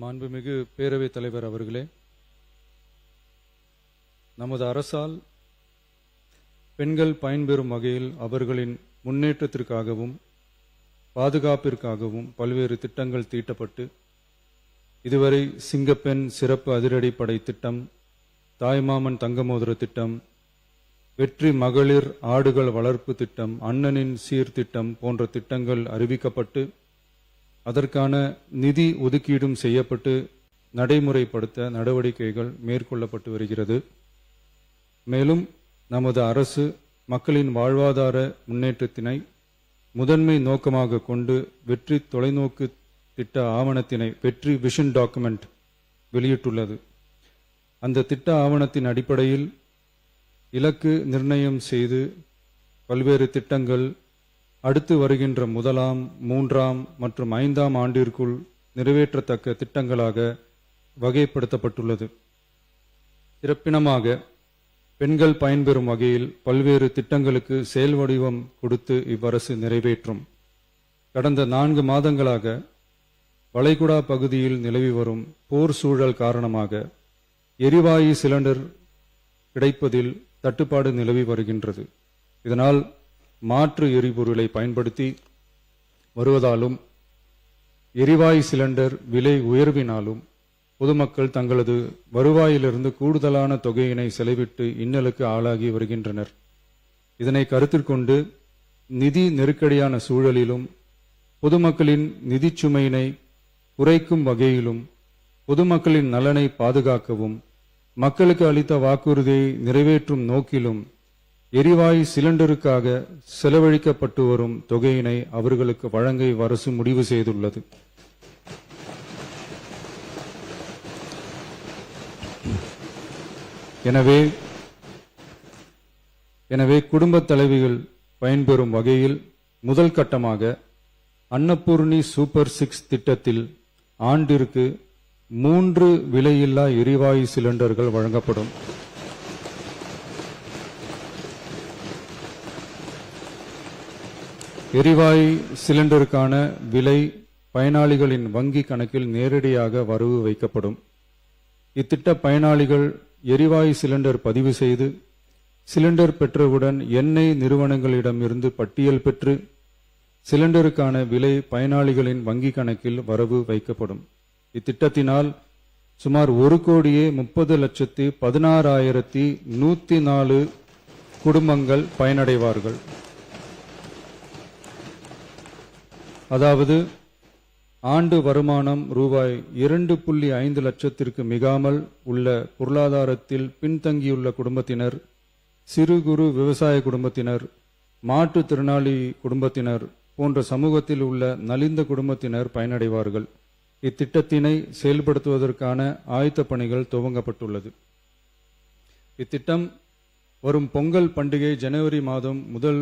மாண்புமிகு பேரவைத் தலைவர் அவர்களே, நமது அரசால் பெண்கள் பயன்பெறும் வகையில் அவர்களின் முன்னேற்றத்திற்காகவும் பாதுகாப்பிற்காகவும் பல்வேறு திட்டங்கள் தீட்டப்பட்டு இதுவரை சிங்கப்பெண் சிறப்பு அதிரடிப்படை திட்டம், தாய்மாமன் தங்கமோதிர திட்டம், வெற்றி மகளிர் ஆடுகள் வளர்ப்பு திட்டம், அண்ணனின் சீர்திட்டம் போன்ற திட்டங்கள் அறிவிக்கப்பட்டு அதற்கான நிதி ஒதுக்கீடும் செய்யப்பட்டு நடைமுறைப்படுத்த நடவடிக்கைகள் மேற்கொள்ளப்பட்டு வருகிறது. மேலும் நமது அரசு மக்களின் வாழ்வாதார முன்னேற்றத்தினை முதன்மை நோக்கமாக கொண்டு வெற்றி தொலைநோக்கு திட்ட ஆவணத்தினை வெற்றி விஷன் டாக்குமெண்ட் வெளியிட்டுள்ளது. அந்த திட்ட ஆவணத்தின் அடிப்படையில் இலக்கு நிர்ணயம் செய்து பல்வேறு திட்டங்கள் அடுத்து வருகின்ற 1ஆம், 3ஆம் மற்றும் 5ஆம் ஆண்டிற்குள் நிறைவேற்றத்தக்க திட்டங்களாக வகைப்படுத்தப்பட்டுள்ளது. சிறப்பினமாக பெண்கள் பயன்பெறும் வகையில் பல்வேறு திட்டங்களுக்கு செயல் வடிவம் கொடுத்து இவ்வரசு நிறைவேற்றும். கடந்த 4 மாதங்களாக வளைகுடா பகுதியில் நிலவி வரும் போர் சூழல் காரணமாக எரிவாயு சிலிண்டர் கிடைப்பதில் தட்டுப்பாடு நிலவி வருகின்றது. இதனால் மாற்று எரிபொருளை பயன்படுத்தி வருவதாலும் எரிவாயு சிலிண்டர் விலை உயர்வினாலும் பொதுமக்கள் தங்களது வருவாயிலிருந்து கூடுதலான தொகையினை செலவிட்டு இன்னலுக்கு ஆளாகி வருகின்றனர். இதனை கருத்தில் கொண்டு நிதி நெருக்கடியான சூழலிலும் பொதுமக்களின் நிதி சுமையினை குறைக்கும் வகையிலும் பொதுமக்களின் நலனை பாதுகாக்கவும் மக்களுக்கு அளித்த வாக்குறுதியை நிறைவேற்றும் நோக்கிலும் எரிவாயு சிலிண்டருக்காக செலவழிக்கப்பட்டு வரும் தொகையினை அவர்களுக்கு வழங்க அரசு முடிவு செய்துள்ளது. எனவே குடும்பத் தலைவிகள் பயன்பெறும் வகையில் முதல் கட்டமாக அன்னபூர்ணி சூப்பர் 6 திட்டத்தில் ஆண்டிற்கு 3 விலையில்லா எரிவாயு சிலிண்டர்கள் வழங்கப்படும். எரிவாயு சிலிண்டருக்கான விலை பயனாளிகளின் வங்கி கணக்கில் நேரடியாக வரவு வைக்கப்படும். இத்திட்ட பயனாளிகள் எரிவாயு சிலிண்டர் பதிவு செய்து சிலிண்டர் பெற்றவுடன் எண்ணெய் நிறுவனங்களிடமிருந்து பட்டியல் பெற்று சிலிண்டருக்கான விலை பயனாளிகளின் வங்கி கணக்கில் வரவு வைக்கப்படும். இத்திட்டத்தினால் சுமார் 1,30,16,104 குடும்பங்கள் பயனடைவார்கள். அதாவது ஆண்டு வருமானம் ரூபாய் 2.5 லட்சத்திற்கு மிகாமல் உள்ள பொருளாதாரத்தில் பின்தங்கியுள்ள குடும்பத்தினர், சிறு குறு விவசாய குடும்பத்தினர், மாற்றுத்திறனாளி குடும்பத்தினர் போன்ற சமூகத்தில் உள்ள நலிந்த குடும்பத்தினர் பயனடைவார்கள். இத்திட்டத்தினை செயல்படுத்துவதற்கான ஆயத்த பணிகள் துவங்கப்பட்டுள்ளது. இத்திட்டம் வரும் பொங்கல் பண்டிகை ஜனவரி மாதம் முதல்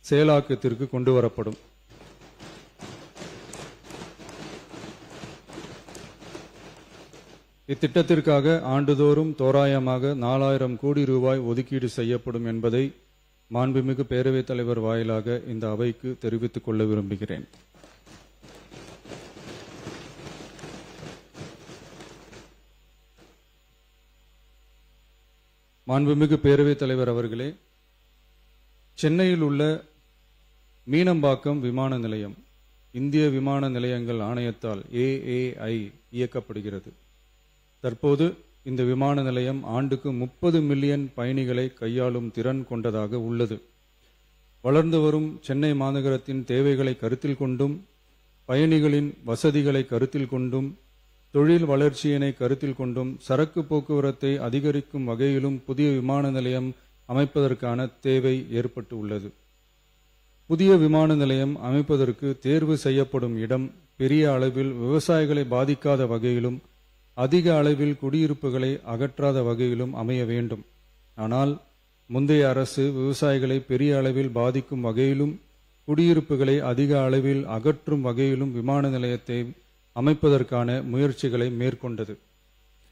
செயலாக்கத்திற்கு கொண்டு வரப்படும். இத்திட்டத்திற்காக ஆண்டுதோறும் தோராயமாக 4000 கோடி ரூபாய் ஒதுக்கீடு செய்யப்படும் என்பதை மாண்புமிகு பேரவைத் தலைவர் வாயிலாக இந்த அவைக்கு தெரிவித்துக் கொள்ள விரும்புகிறேன். மாண்புமிகு பேரவைத் தலைவர் அவர்களே, சென்னையில் உள்ள மீனம்பாக்கம் விமான நிலையம் இந்திய விமான நிலையங்கள் ஆணையத்தால் AAI இயக்கப்படுகிறது. தற்போது இந்த விமான நிலையம் ஆண்டுக்கு 30 மில்லியன் பயணிகளை கையாளும் திறன் கொண்டதாக உள்ளது. வளர்ந்து வரும் சென்னை மாநகரத்தின் தேவைகளை கருத்தில் கொண்டும் பயணிகளின் வசதிகளை கருத்தில் கொண்டும் தொழில் வளர்ச்சியினை கருத்தில் கொண்டும் சரக்கு போக்குவரத்தை அதிகரிக்கும் வகையிலும் புதிய விமான நிலையம் அமைப்பதற்கான தேவை ஏற்பட்டு உள்ளது. புதிய விமான நிலையம் அமைப்பதற்கு தேர்வு செய்யப்படும் இடம் பெரிய அளவில் விவசாயிகளை பாதிக்காத வகையிலும் அதிக அளவில் குடியிருப்புகளை அகற்றாத வகையிலும் அமைய வேண்டும். ஆனால் முந்தைய அரசு விவசாயிகளை பெரிய அளவில் பாதிக்கும் வகையிலும் குடியிருப்புகளை அதிக அளவில் அகற்றும் வகையிலும் விமான நிலையத்தை அமைப்பதற்கான முயற்சிகளை மேற்கொண்டது.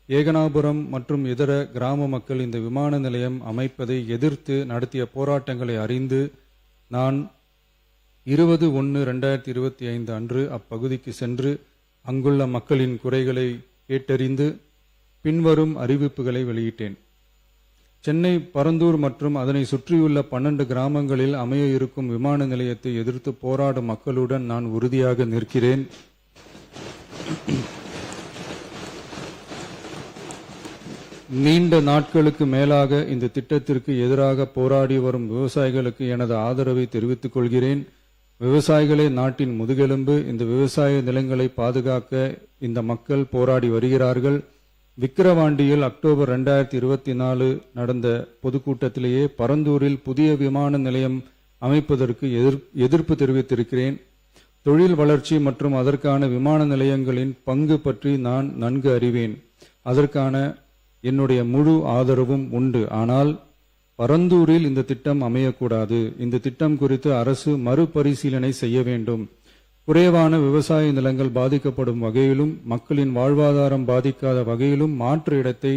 ஏகனாபுரம் மற்றும் இதர கிராம மக்கள் இந்த விமான நிலையம் அமைப்பதை எதிர்த்து நடத்திய போராட்டங்களை அறிந்து நான் 20/1/2025 அன்று அப்பகுதிக்கு சென்று அங்குள்ள மக்களின் குறைகளை கேட்டறிந்து பின்வரும் அறிவிப்புகளை வெளியிட்டேன். சென்னை பரந்தூர் மற்றும் அதனை சுற்றியுள்ள 12 கிராமங்களில் அமைய இருக்கும் விமான நிலையத்தை எதிர்த்து போராடும் மக்களுடன் நான் உறுதியாக நிற்கிறேன். நீண்ட நாட்களுக்கு மேலாக இந்த திட்டத்திற்கு எதிராக போராடி வரும் விவசாயிகளுக்கு எனது ஆதரவை தெரிவித்துக் கொள்கிறேன். விவசாயிகளே நாட்டின் முதுகெலும்பு. இந்த விவசாய நிலங்களை பாதுகாக்க இந்த மக்கள் போராடி வருகிறார்கள். விக்கிரவாண்டியில் அக்டோபர் 2024 நடந்த பொதுக்கூட்டத்திலேயே பரந்தூரில் புதிய விமான நிலையம் அமைப்பதற்கு எதிர்ப்பு தெரிவித்திருக்கிறேன். தொழில் வளர்ச்சி மற்றும் அதற்கான விமான நிலையங்களின் பங்கு பற்றி நான் நன்கு அறிவேன். அதற்கான என்னுடைய முழு ஆதரவும் உண்டு. ஆனால் பரந்தூரில் இந்த திட்டம் அமையக்கூடாது. இந்த திட்டம் குறித்து அரசு மறுபரிசீலனை செய்ய வேண்டும். குறைவான விவசாய நிலங்கள் பாதிக்கப்படும் வகையிலும் மக்களின் வாழ்வாதாரம் பாதிக்காத வகையிலும் மாற்று இடத்தை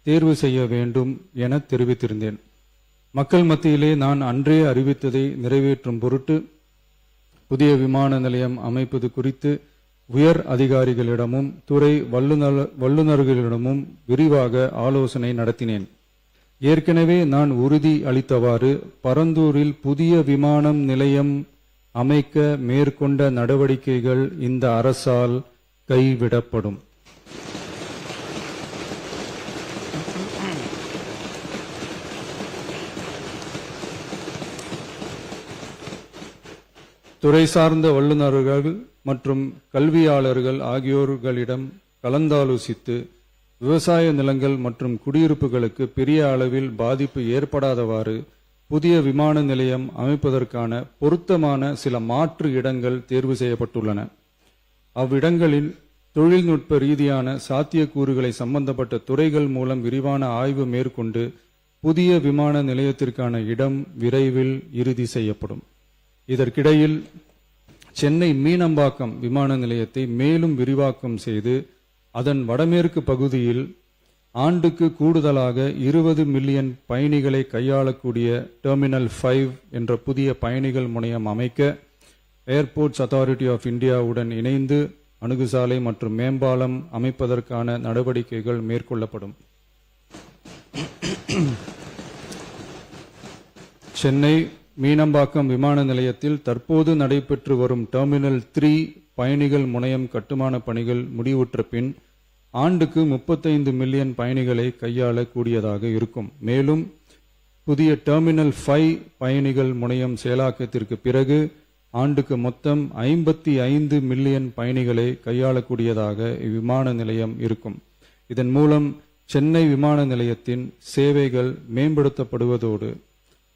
தேர்வு செய்ய வேண்டும் என தெரிவித்திருந்தேன். மக்கள் மத்தியிலே நான் அன்றே அறிவித்ததை நிறைவேற்றும் பொருட்டு புதிய விமான நிலையம் அமைப்பது குறித்து உயர் அதிகாரிகளிடமும் துறை வல்லுநர்களிடமும் விரிவாக ஆலோசனை நடத்தினேன். ஏற்கனவே நான் உறுதி அளித்தவாறு பரந்தூரில் புதிய விமான நிலையம் அமைக்க மேற்கொண்ட நடவடிக்கைகள் இந்த அரசால் கைவிடப்படும். துறை சார்ந்த வல்லுநர்கள் மற்றும் கல்வியாளர்கள் ஆகியோர்களிடம் கலந்தாலோசித்து விவசாய நிலங்கள் மற்றும் குடியிருப்புகளுக்கு பெரிய அளவில் பாதிப்பு ஏற்படாதவாறு புதிய விமான நிலையம் அமைப்பதற்கான பொருத்தமான சில மாற்று இடங்கள் தேர்வு செய்யப்பட்டுள்ளன. அவ்விடங்களில் தொழில்நுட்ப ரீதியான சாத்தியக்கூறுகளை சம்பந்தப்பட்ட துறைகள் மூலம் விரிவான ஆய்வு மேற்கொண்டு புதிய விமான நிலையத்திற்கான இடம் விரைவில் இறுதி செய்யப்படும். இதற்கிடையில் சென்னை மீனம்பாக்கம் விமான நிலையத்தை மேலும் விரிவாக்கம் செய்து அதன் வடமேற்கு பகுதியில் ஆண்டுக்கு கூடுதலாக 20 மில்லியன் பயணிகளை கையாளக்கூடிய டெர்மினல் 5 என்ற புதிய பயணிகள் முனையம் அமைக்க ஏர்போர்ட்ஸ் அத்தாரிட்டி ஆஃப் இந்தியாவுடன் இணைந்து அணுகுசாலை மற்றும் மேம்பாலம் அமைப்பதற்கான நடவடிக்கைகள் மேற்கொள்ளப்படும். சென்னை மீனம்பாக்கம் விமான நிலையத்தில் தற்போது நடைபெற்று வரும் டெர்மினல் 3 பயணிகள் முனையம் கட்டுமான பணிகள் முடிவுற்ற பின் ஆண்டுக்கு 35 மில்லியன் பயணிகளை கையாளக்கூடியதாக இருக்கும். மேலும் புதிய டெர்மினல் 5 பயணிகள் முனையம் செயலாக்கத்திற்கு பிறகு ஆண்டுக்கு மொத்தம் 55 மில்லியன் பயணிகளை கையாளக்கூடியதாக இவ்விமான நிலையம் இருக்கும். இதன் மூலம் சென்னை விமான நிலையத்தின் சேவைகள் மேம்படுத்தப்படுவதோடு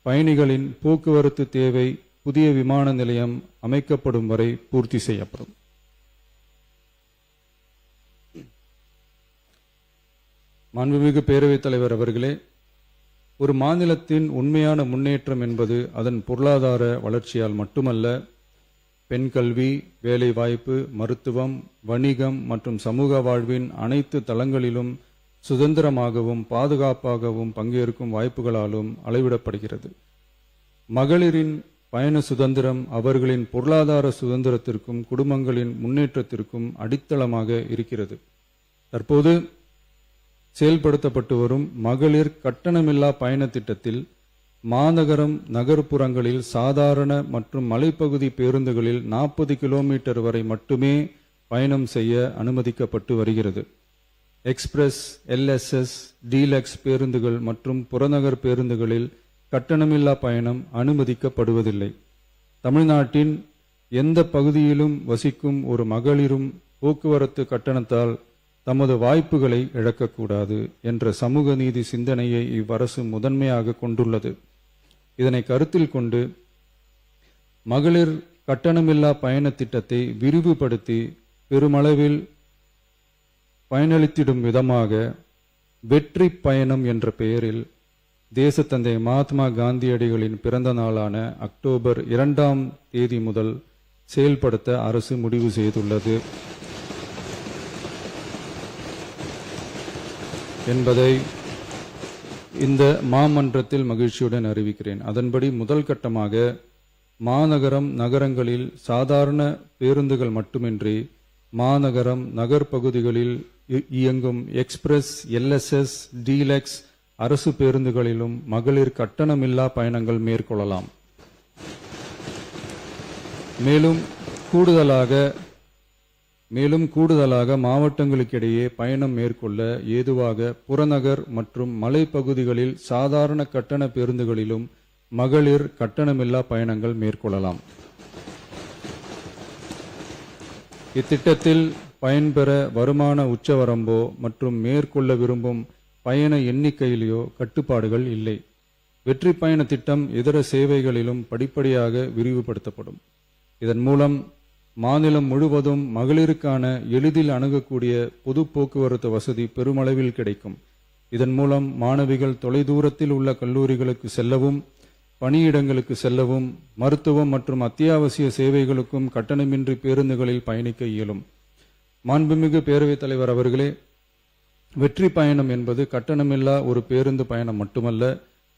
பயணிகளின் போக்குவரத்து தேவை புதிய விமான நிலையம் அமைக்கப்படும் வரை பூர்த்தி செய்யப்படும். மாண்புமிகு பேரவைத் தலைவர் அவர்களே, ஒரு மாநிலத்தின் உண்மையான முன்னேற்றம் என்பது அதன் பொருளாதார வளர்ச்சியால் மட்டுமல்ல, பெண் கல்வி, வேலைவாய்ப்பு, மருத்துவம், வணிகம் மற்றும் சமூக வாழ்வின் அனைத்து தளங்களிலும் சுதந்திரமாகவும் பாதுகாப்பாகவும் பங்கேற்கும் வாய்ப்புகளாலும் அளவிடப்படுகிறது. மகளிரின் பயண சுதந்திரம் அவர்களின் பொருளாதார சுதந்திரத்திற்கும் குடும்பங்களின் முன்னேற்றத்திற்கும் அடித்தளமாக இருக்கிறது. தற்போது செயல்படுத்தப்பட்டு வரும் மகளிர் கட்டணமில்லா பயண திட்டத்தில் மாநகரம் நகர்ப்புறங்களில் சாதாரண மற்றும் மலைப்பகுதி பேருந்துகளில் 40 கிலோமீட்டர் வரை மட்டுமே பயணம் செய்ய அனுமதிக்கப்பட்டு வருகிறது. எக்ஸ்பிரஸ், எல்எஸ்எஸ், டீலக்ஸ் பேருந்துகள் மற்றும் புறநகர் பேருந்துகளில் கட்டணமில்லா பயணம் அனுமதிக்கப்படுவதில்லை. தமிழ்நாட்டின் எந்த பகுதியிலும் வசிக்கும் ஒரு மகளிரும் போக்குவரத்து கட்டணத்தால் தமது வாய்ப்புகளை இழக்கக்கூடாது என்ற சமூக நீதி சிந்தனையை இவ்வரசு முதன்மையாக கொண்டுள்ளது. இதனை கருத்தில் கொண்டு மகளிர் கட்டணமில்லா பயண திட்டத்தை விரிவுபடுத்தி பெருமளவில் பயனளித்திடும் விதமாக வெற்றி பயணம் என்ற பெயரில் தேசத்தந்தை மகாத்மா காந்தியடிகளின் பிறந்த நாளான அக்டோபர் 2ஆம் தேதி முதல் செயல்படுத்த அரசு முடிவு செய்துள்ளது என்பதை இந்த மாமன்றத்தில் மகிழ்ச்சியுடன் அறிவிக்கிறேன். அதன்படி முதல் கட்டமாக மாநகரம் நகரங்களில் சாதாரண பேருந்துகள் மட்டுமின்றி மாநகரம் நகர்ப்பகுதிகளில் இயங்கும் எக்ஸ்பிரஸ், எல்எஸ்எஸ், டீலக்ஸ் அரசு பேருந்துகளிலும் மகளிர் கட்டணமில்லா பயணங்கள் மேற்கொள்ளலாம். மேலும் கூடுதலாக மாவட்டங்களுக்கிடையே பயணம் மேற்கொள்ள ஏதுவாக புறநகர் மற்றும் மலைப்பகுதிகளில் சாதாரண கட்டண பேருந்துகளிலும் மகளிர் கட்டணமில்லா பயணங்கள் மேற்கொள்ளலாம். இத்திட்டத்தில் பயன்பெற வருமான உச்சவரம்போ மற்றும் மேற்கொள்ள விரும்பும் பயண எண்ணிக்கையிலோ கட்டுப்பாடுகள் இல்லை. வெற்றி பயண திட்டம் இதர சேவைகளிலும் படிப்படியாக விரிவுபடுத்தப்படும். இதன் மூலம் மாநிலம் முழுவதும் மகளிருக்கான எளிதில் அணுகக்கூடிய பொது போக்குவரத்து வசதி பெருமளவில் கிடைக்கும். இதன் மூலம் மாணவிகள் தொலைதூரத்தில் உள்ள கல்லூரிகளுக்கு செல்லவும், பணியிடங்களுக்கு செல்லவும், மருத்துவம் மற்றும் அத்தியாவசிய சேவைகளுக்கும் கட்டணமின்றி பேருந்துகளில் பயணிக்க இயலும். மாண்புமிகு பேரவைத் தலைவர் அவர்களே, வெற்றி பயணம் என்பது கட்டணமில்லா ஒரு பேருந்து பயணம் மட்டுமல்ல,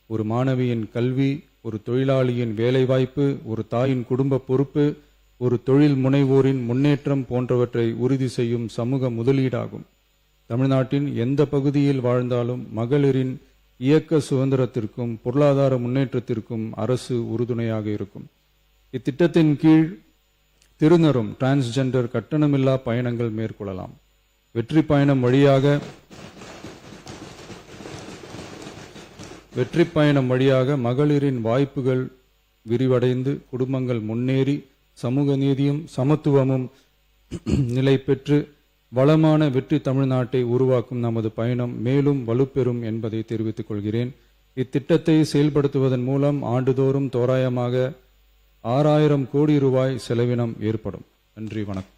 ஒரு மாணவியின் கல்வி, ஒரு தொழிலாளியின் வேலைவாய்ப்பு, ஒரு தாயின் குடும்ப பொறுப்பு, ஒரு தொழில் முனைவோரின் முன்னேற்றம் போன்றவற்றை உறுதி செய்யும் சமூக முதலீடாகும். தமிழ்நாட்டின் எந்த பகுதியில் வாழ்ந்தாலும் மகளிரின் இயக்க சுதந்திரத்திற்கும் பொருளாதார முன்னேற்றத்திற்கும் அரசு உறுதுணையாக இருக்கும். இத்திட்டத்தின் கீழ் திருநரும் டிரான்ஸ்ஜெண்டர் கட்டணமில்லா பயணங்கள் மேற்கொள்ளலாம். வெற்றி பயணம் வழியாக மகளிரின் வாய்ப்புகள் விரிவடைந்து குடும்பங்கள் முன்னேறி சமூக நீதியும் சமத்துவமும் நிலை பெற்று வளமான வெற்றி தமிழ்நாட்டை உருவாக்கும் நமது பயணம் மேலும் வலுப்பெறும் என்பதை தெரிவித்துக் கொள்கிறேன். இத்திட்டத்தை செயல்படுத்துவதன் மூலம் ஆண்டுதோறும் தோராயமாக 6000 கோடி ரூபாய் செலவினம் ஏற்படும். நன்றி, வணக்கம்.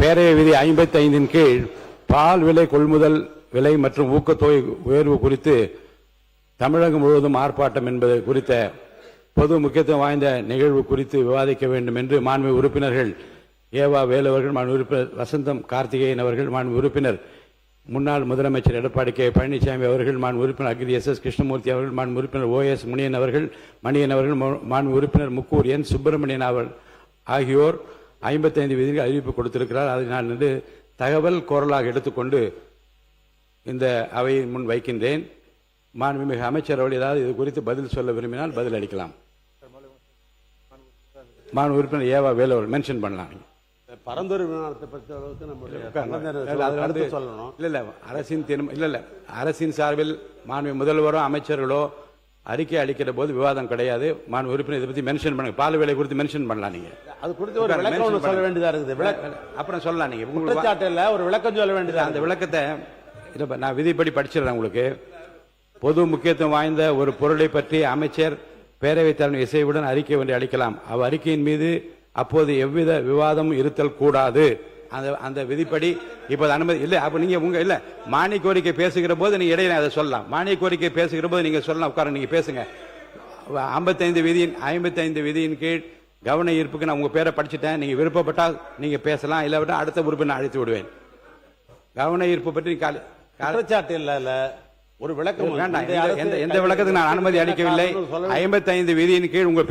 பேரவை விதி 55 கீழ் பால் விலை கொள்முதல் விலை மற்றும் ஊக்கத்தொகை உயர்வு குறித்து தமிழகம் முழுவதும் ஆர்ப்பாட்டம் என்பது குறித்த பொது முக்கியத்துவம் வாய்ந்த நிகழ்வு குறித்து விவாதிக்க வேண்டும் என்று மாண்பு உறுப்பினர்கள் ஏவா வேலு அவர்கள், மாண்பு உறுப்பினர் வசந்தம் கார்த்திகேயன் அவர்கள், மாண்பு உறுப்பினர் முன்னாள் முதலமைச்சர் எடப்பாடி கே பழனிசாமி அவர்கள், மாண்பு உறுப்பினர் அக்ரி எஸ் கிருஷ்ணமூர்த்தி அவர்கள், மாண்பு உறுப்பினர் OS மணியன் அவர்கள், மாண்பு உறுப்பினர் முக்கூர் என் சுப்பிரமணியன் அவர்கள் ஆகியோர் 55 விதிகள் அறிவிப்பு கொடுத்திருக்கிறார். அதை நான் தகவல் கோரலாக எடுத்துக்கொண்டு இந்த அவையின் முன் வைக்கின்றேன். மாண்புமிகு அமைச்சர் அவர்கள் ஏதாவது இது குறித்து பதில் சொல்ல விரும்பினால் பதில் அளிக்கலாம். மாண்பு உறுப்பினர் ஏவா வேலு அவர்கள் மென்ஷன் பண்ணலாம். பரந்தூர் விமானத்தை பற்றி அளவுக்கு சொல்லணும். இல்ல அரசின் இல்ல அரசின் சார்பில் மாண்பு முதல்வரோ அமைச்சர்களோ அறிக்கை அளிக்கிற போது விவாதம் கிடையாது. மாண்பு உறுப்பினர் இதை பத்தி மென்ஷன் பண்ணுங்க. பால் விலை குறித்து மென்ஷன் பண்ணலாம். நீங்க அது குறித்து ஒரு விளக்கம் சொல்ல வேண்டியதா இருக்குது. அப்புறம் சொல்லலாம். நீங்க குற்றச்சாட்டுல ஒரு விளக்கம் சொல்ல வேண்டியது. அந்த விளக்கத்தை நான் விதிப்படி படிச்சிடறேன் உங்களுக்கு. பொது முக்கியத்துவம் வாய்ந்த ஒரு பொருளை பற்றி அமைச்சர் பேரவைத் தலைவர் இசைவுடன் அறிக்கை ஒன்றை அளிக்கலாம். அறிக்கையின் மீது அப்போது எவ்வித விவாதமும் இருத்தல் கூடாது. அந்த விதிப்படி இப்போது அனுமதி இல்லை. அப்ப நீங்க இல்ல மானிய கோரிக்கை பேசுகிற போது நீங்க இடையில அதை சொல்லலாம். மானிய கோரிக்கை பேசுகிற போது நீங்க சொல்லலாம். உட்கார நீங்க பேசுங்க. 55 விதியின் கீழ் கவன ஈர்ப்புக்கு நான் உங்க பேரை படிச்சுட்டேன். நீங்க விருப்பப்பட்டால் நீங்க பேசலாம், இல்லாவிட்டால் அடுத்த உறுப்பினர் அழைத்து விடுவேன். கவன ஈர்ப்பு பற்றி குற்றச்சாட்டு இல்ல ஒரு விளக்கம் வேண்டாம். எந்த விளக்கத்துக்கு நான் அனுமதி அளிக்கவில்லை. 55 விதியின் கீழ் உங்க